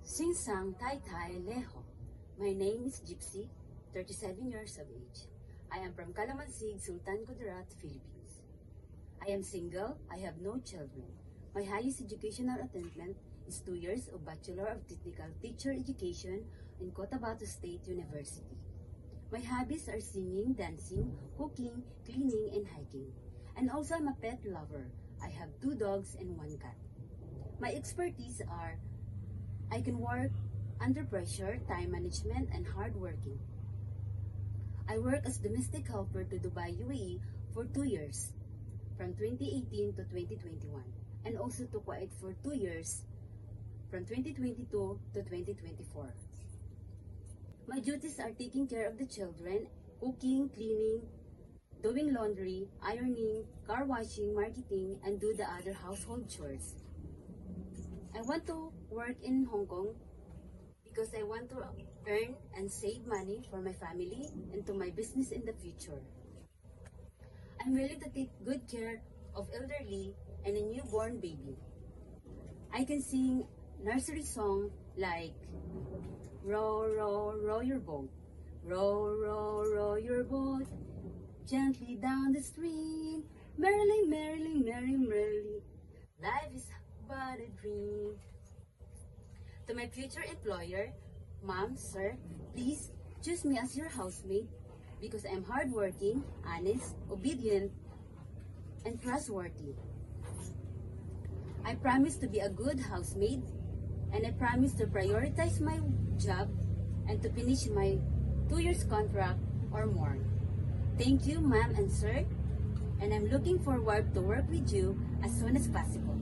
Sinsang Tai Tai Leho. My name is Gypsy, 37 years of age. I am from Calamansig, Sultan Kudarat, Philippines. I am single. I have no children. My highest educational attainment is 2 years of Bachelor of Technical Teacher Education in Cotabato State University. My hobbies are singing, dancing, cooking, cleaning, and hiking. And also I'm a pet lover. I have 2 dogs and 1 cat. My expertise are I can work under pressure, time management, and hard working. I work as domestic helper to Dubai, UAE for 2 years, from 2018 to 2021, and also to Kuwait for 2 years, from 2022 to 2024. My duties are taking care of the children, cooking, cleaning, doing laundry, ironing, car washing, marketing, and do the other household chores. I want to work in Hong Kong because I want to earn and save money for my family and to my business in the future. I'm willing to take good care of elderly and a newborn baby. I can sing nursery song like row, row, row your boat. Row, row, row your boat gently down the stream. Merrily, merrily, merrily, merrily. Life is but a dream. To my future employer, Ma'am, Sir, please choose me as your housemate because I'm hardworking, honest, obedient, and trustworthy. I promise to be a good housemaid, and I promise to prioritize my job and to finish my 2 years contract or more. Thank you, Ma'am and Sir, and I'm looking forward to work with you as soon as possible.